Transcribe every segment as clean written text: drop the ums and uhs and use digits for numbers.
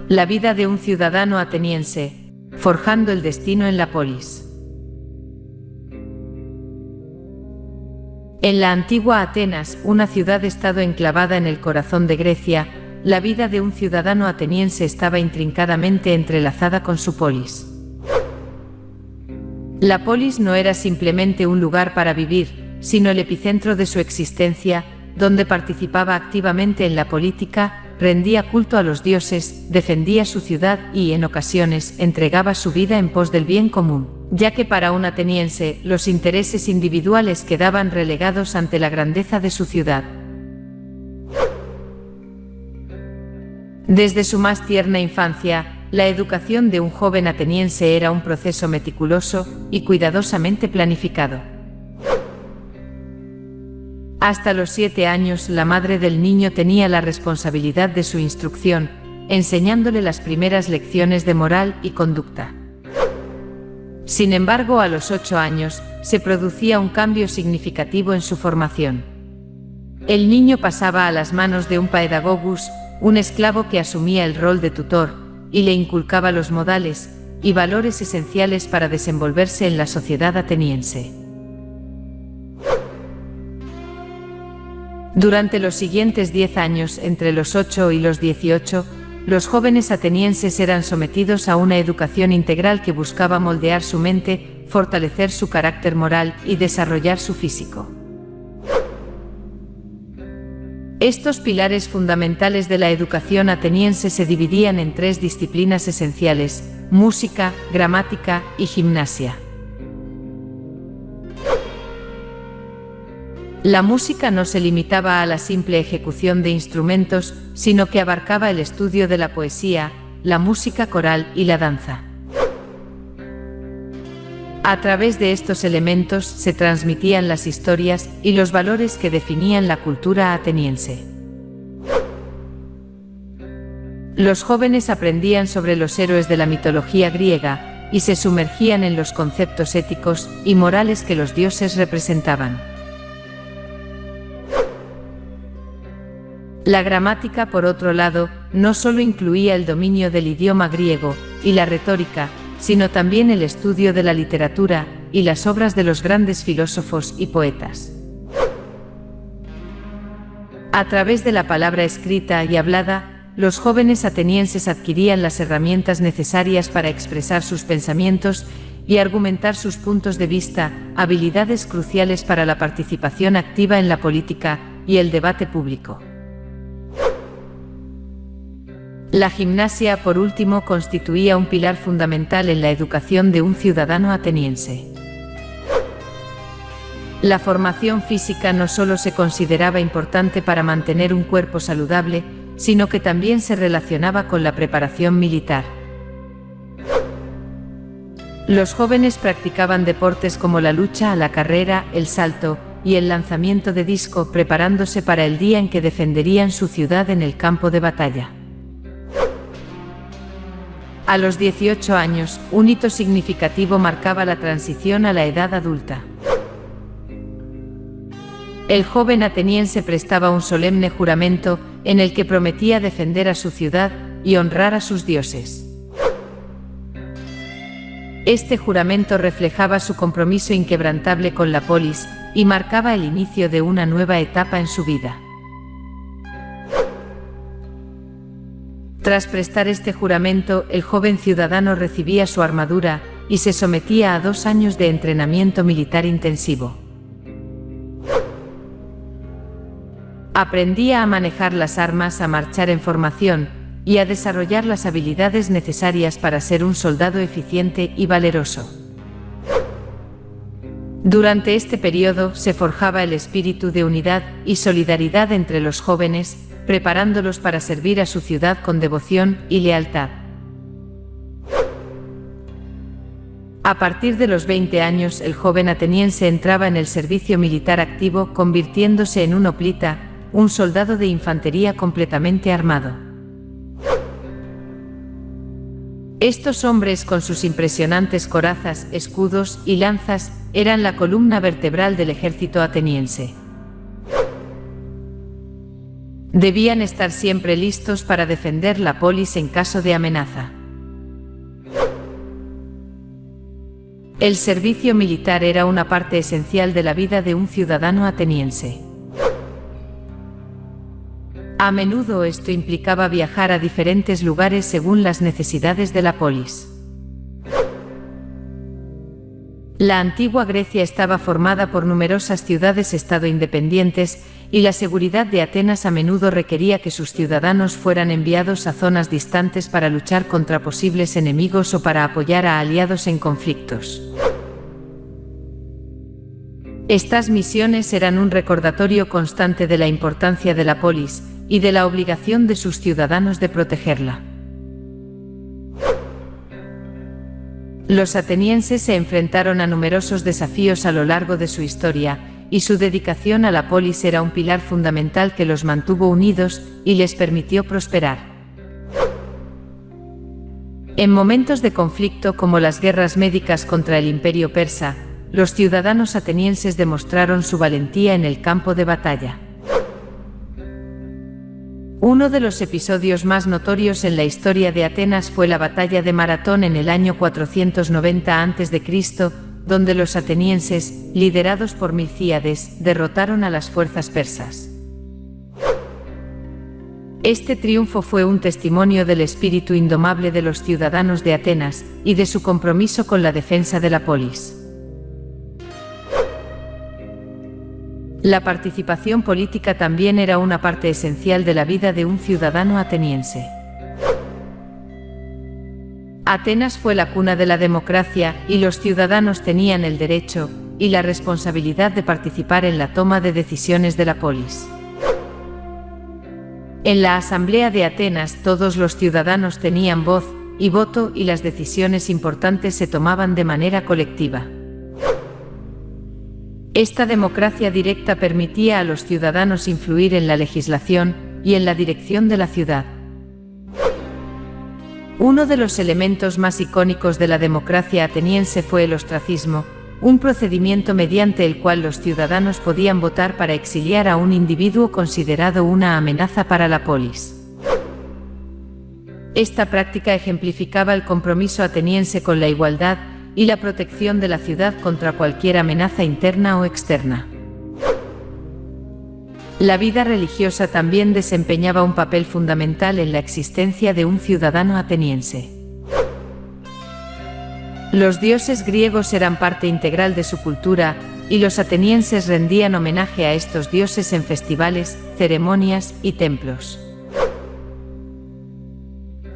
La vida de un ciudadano ateniense, forjando el destino en la polis. En la antigua Atenas, una ciudad-estado enclavada en el corazón de Grecia, la vida de un ciudadano ateniense estaba intrincadamente entrelazada con su polis. La polis no era simplemente un lugar para vivir, sino el epicentro de su existencia, donde participaba activamente en la política, rendía culto a los dioses, defendía su ciudad y, en ocasiones, entregaba su vida en pos del bien común, ya que para un ateniense, los intereses individuales quedaban relegados ante la grandeza de su ciudad. Desde su más tierna infancia, la educación de un joven ateniense era un proceso meticuloso y cuidadosamente planificado. Hasta los 7 años, la madre del niño tenía la responsabilidad de su instrucción, enseñándole las primeras lecciones de moral y conducta. Sin embargo, a los 8 años, se producía un cambio significativo en su formación. El niño pasaba a las manos de un paedagogus, un esclavo que asumía el rol de tutor, y le inculcaba los modales y valores esenciales para desenvolverse en la sociedad ateniense. Durante los siguientes 10 años, entre los 8 y los 18, los jóvenes atenienses eran sometidos a una educación integral que buscaba moldear su mente, fortalecer su carácter moral y desarrollar su físico. Estos pilares fundamentales de la educación ateniense se dividían en 3 disciplinas esenciales: música, gramática y gimnasia. La música no se limitaba a la simple ejecución de instrumentos, sino que abarcaba el estudio de la poesía, la música coral y la danza. A través de estos elementos se transmitían las historias y los valores que definían la cultura ateniense. Los jóvenes aprendían sobre los héroes de la mitología griega y se sumergían en los conceptos éticos y morales que los dioses representaban. La gramática, por otro lado, no solo incluía el dominio del idioma griego y la retórica, sino también el estudio de la literatura y las obras de los grandes filósofos y poetas. A través de la palabra escrita y hablada, los jóvenes atenienses adquirían las herramientas necesarias para expresar sus pensamientos y argumentar sus puntos de vista, habilidades cruciales para la participación activa en la política y el debate público. La gimnasia, por último, constituía un pilar fundamental en la educación de un ciudadano ateniense. La formación física no solo se consideraba importante para mantener un cuerpo saludable, sino que también se relacionaba con la preparación militar. Los jóvenes practicaban deportes como la lucha, la carrera, el salto y el lanzamiento de disco, preparándose para el día en que defenderían su ciudad en el campo de batalla. A los 18 años, un hito significativo marcaba la transición a la edad adulta. El joven ateniense prestaba un solemne juramento en el que prometía defender a su ciudad y honrar a sus dioses. Este juramento reflejaba su compromiso inquebrantable con la polis y marcaba el inicio de una nueva etapa en su vida. Tras prestar este juramento, el joven ciudadano recibía su armadura y se sometía a 2 años de entrenamiento militar intensivo. Aprendía a manejar las armas, a marchar en formación y a desarrollar las habilidades necesarias para ser un soldado eficiente y valeroso. Durante este periodo se forjaba el espíritu de unidad y solidaridad entre los jóvenes, preparándolos para servir a su ciudad con devoción y lealtad. A partir de los 20 años, el joven ateniense entraba en el servicio militar activo, convirtiéndose en un hoplita, un soldado de infantería completamente armado. Estos hombres, con sus impresionantes corazas, escudos y lanzas, eran la columna vertebral del ejército ateniense. Debían estar siempre listos para defender la polis en caso de amenaza. El servicio militar era una parte esencial de la vida de un ciudadano ateniense. A menudo esto implicaba viajar a diferentes lugares según las necesidades de la polis. La antigua Grecia estaba formada por numerosas ciudades-estado independientes, y la seguridad de Atenas a menudo requería que sus ciudadanos fueran enviados a zonas distantes para luchar contra posibles enemigos o para apoyar a aliados en conflictos. Estas misiones eran un recordatorio constante de la importancia de la polis y de la obligación de sus ciudadanos de protegerla. Los atenienses se enfrentaron a numerosos desafíos a lo largo de su historia, y su dedicación a la polis era un pilar fundamental que los mantuvo unidos y les permitió prosperar. En momentos de conflicto como las guerras médicas contra el Imperio persa, los ciudadanos atenienses demostraron su valentía en el campo de batalla. Uno de los episodios más notorios en la historia de Atenas fue la batalla de Maratón en el año 490 a.C., donde los atenienses, liderados por Milcíades, derrotaron a las fuerzas persas. Este triunfo fue un testimonio del espíritu indomable de los ciudadanos de Atenas y de su compromiso con la defensa de la polis. La participación política también era una parte esencial de la vida de un ciudadano ateniense. Atenas fue la cuna de la democracia y los ciudadanos tenían el derecho y la responsabilidad de participar en la toma de decisiones de la polis. En la Asamblea de Atenas todos los ciudadanos tenían voz y voto y las decisiones importantes se tomaban de manera colectiva. Esta democracia directa permitía a los ciudadanos influir en la legislación y en la dirección de la ciudad. Uno de los elementos más icónicos de la democracia ateniense fue el ostracismo, un procedimiento mediante el cual los ciudadanos podían votar para exiliar a un individuo considerado una amenaza para la polis. Esta práctica ejemplificaba el compromiso ateniense con la igualdad y la protección de la ciudad contra cualquier amenaza interna o externa. La vida religiosa también desempeñaba un papel fundamental en la existencia de un ciudadano ateniense. Los dioses griegos eran parte integral de su cultura, y los atenienses rendían homenaje a estos dioses en festivales, ceremonias y templos.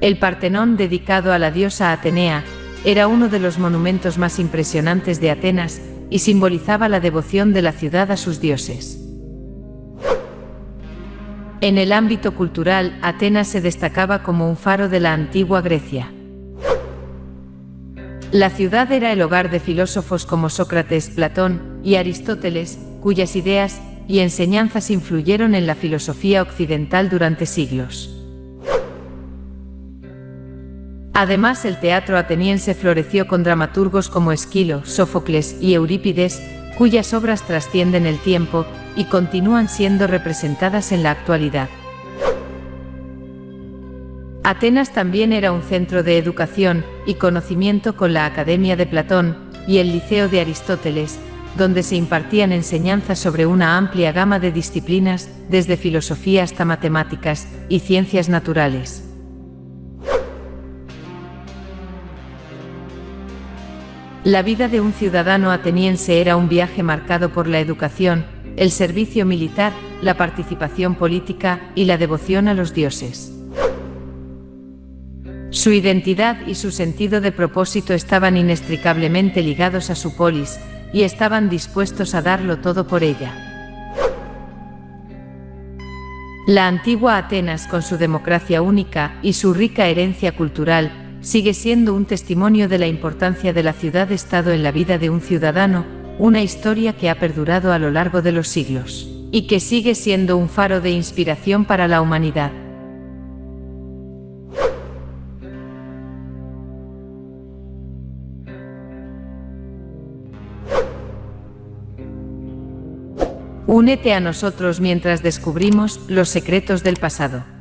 El Partenón, dedicado a la diosa Atenea, era uno de los monumentos más impresionantes de Atenas y simbolizaba la devoción de la ciudad a sus dioses. En el ámbito cultural, Atenas se destacaba como un faro de la antigua Grecia. La ciudad era el hogar de filósofos como Sócrates, Platón y Aristóteles, cuyas ideas y enseñanzas influyeron en la filosofía occidental durante siglos. Además, el teatro ateniense floreció con dramaturgos como Esquilo, Sófocles y Eurípides, cuyas obras trascienden el tiempo y continúan siendo representadas en la actualidad. Atenas también era un centro de educación y conocimiento con la Academia de Platón y el Liceo de Aristóteles, donde se impartían enseñanzas sobre una amplia gama de disciplinas, desde filosofía hasta matemáticas y ciencias naturales. La vida de un ciudadano ateniense era un viaje marcado por la educación, el servicio militar, la participación política y la devoción a los dioses. Su identidad y su sentido de propósito estaban inextricablemente ligados a su polis, y estaban dispuestos a darlo todo por ella. La antigua Atenas, con su democracia única y su rica herencia cultural, sigue siendo un testimonio de la importancia de la ciudad-estado en la vida de un ciudadano, una historia que ha perdurado a lo largo de los siglos, y que sigue siendo un faro de inspiración para la humanidad. Únete a nosotros mientras descubrimos los secretos del pasado.